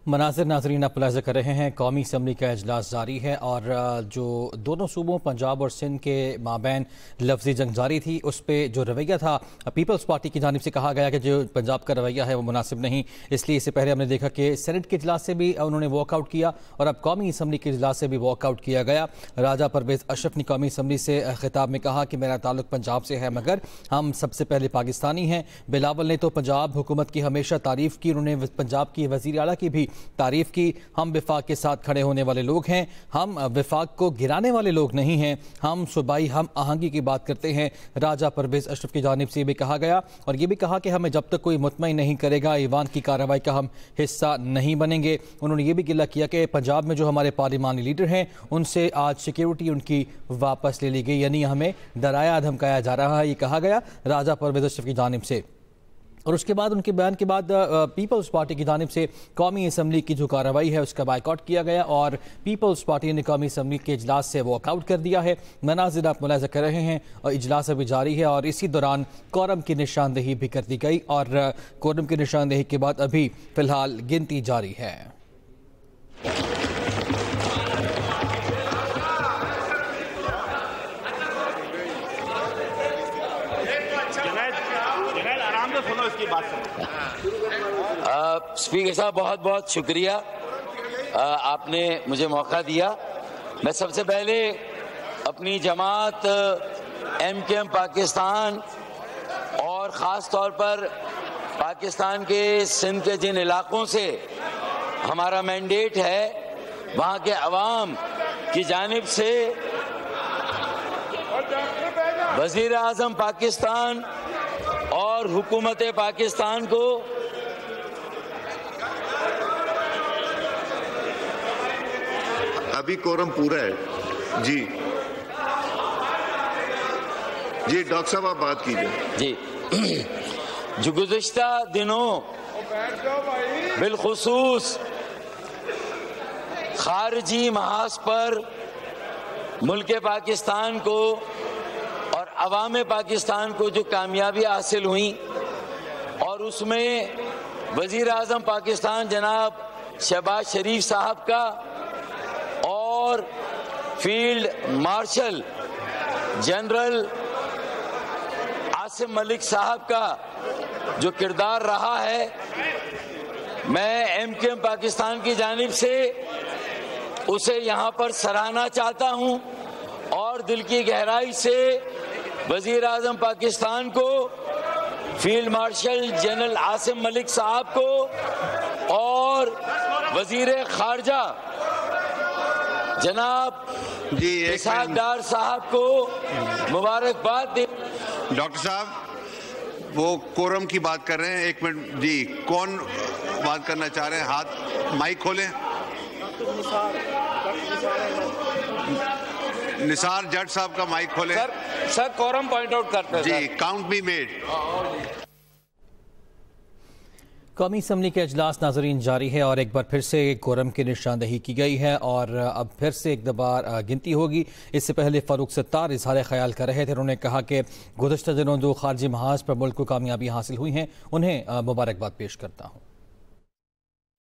مناظر ناظرین آپ ملاحظہ کر رہے ہیں، قومی اسمبلی کا اجلاس جاری ہے اور جو دونوں صوبوں پنجاب اور سندھ کے مابین لفظی جنگ جاری تھی، اس پہ جو رویہ تھا پیپلز پارٹی کی جانب سے کہا گیا کہ جو پنجاب کا رویہ ہے وہ مناسب نہیں، اس لیے اس سے پہلے ہم نے دیکھا کہ سینٹ کے اجلاس سے بھی انہوں نے واک آؤٹ کیا اور اب قومی اسمبلی کے اجلاس سے بھی واک آؤٹ کیا گیا۔ راجہ پرویز اشرف نے قومی اسمبلی سے خطاب میں کہا کہ میرا تعلق پنجاب سے ہے مگر ہم سب سے پہلے پاکستانی ہیں۔ بلاول نے تو پنجاب حکومت کی ہمیشہ تعریف کی، انہوں نے پنجاب کی وزیر اعلیٰ کی بھی تعریف کی۔ ہم وفاق کے ساتھ کھڑے ہونے والے لوگ ہیں، ہم وفاق کو گرانے والے لوگ نہیں ہیں، ہم صوبائی ہم آہنگی کی بات کرتے ہیں۔ راجہ پرویز اشرف کی جانب سے بھی کہا گیا اور یہ بھی کہا کہ ہمیں جب تک کوئی مطمئن نہیں کرے گا ایوان کی کارروائی کا ہم حصہ نہیں بنیں گے۔ انہوں نے یہ بھی گلہ کیا کہ پنجاب میں جو ہمارے پارلیمانی لیڈر ہیں ان سے آج سیکیورٹی ان کی واپس لے لی گئی، یعنی ہمیں ڈرایا دھمکایا جا رہا ہے، یہ کہا گیا راجہ پرویز اشرف کی جانب سے۔ اور اس کے بعد ان کے بیان کے بعد پیپلز پارٹی کی جانب سے قومی اسمبلی کی جو کارروائی ہے اس کا بائیکاٹ کیا گیا اور پیپلز پارٹی نے قومی اسمبلی کے اجلاس سے واک آؤٹ کر دیا ہے۔ مناظر آپ ملاحظہ کر رہے ہیں اور اجلاس ابھی جاری ہے اور اسی دوران کورم کی نشاندہی بھی کر دی گئی اور کورم کی نشاندہی کے بعد ابھی فی الحال گنتی جاری ہے۔ اسپیکر صاحب بہت بہت شکریہ، آپ نے مجھے موقع دیا۔ میں سب سے پہلے اپنی جماعت ایم کے ایم پاکستان اور خاص طور پر پاکستان کے سندھ کے جن علاقوں سے ہمارا مینڈیٹ ہے وہاں کے عوام کی جانب سے وزیر اعظم پاکستان اور حکومت پاکستان کو ابھی کورم پورا ہے جی ڈاکٹر صاحب آپ بات کیجئے جی۔ جو گزشتہ دنوں بالخصوص خارجی محاذ پر ملک پاکستان کو اور عوام پاکستان کو جو کامیابی حاصل ہوئیں اور اس میں وزیر اعظم پاکستان جناب شہباز شریف صاحب کا اور فیلڈ مارشل جنرل عاصم ملک صاحب کا جو کردار رہا ہے، میں ایم کے ایم پاکستان کی جانب سے اسے یہاں پر سراہنا چاہتا ہوں اور دل کی گہرائی سے وزیر اعظم پاکستان کو، فیلڈ مارشل جنرل عاصم ملک صاحب کو اور وزیر خارجہ جناب اسحاق ڈار صاحب کو مبارکباد دی۔ ڈاکٹر صاحب وہ کورم کی بات کر رہے ہیں، ایک منٹ جی، کون بات کرنا چاہ رہے ہیں؟ ہاتھ مائک کھولیں۔ نثار جٹ صاحب کا مائک کھولیں۔ سر کورم پوائنٹ آؤٹ کرتے ہیں جی، کاؤنٹ بی میڈ۔ قومی اسمبلی کے اجلاس ناظرین جاری ہے اور ایک بار پھر سے کورم کی نشاندہی کی گئی ہے اور اب پھر سے ایک بار گنتی ہوگی۔ اس سے پہلے فاروق ستار اظہار خیال کر رہے تھے، انہوں نے کہا کہ گزشتہ دنوں جو خارجی محاذ پر ملک کو کامیابی حاصل ہوئی ہیں انہیں مبارکباد پیش کرتا ہوں۔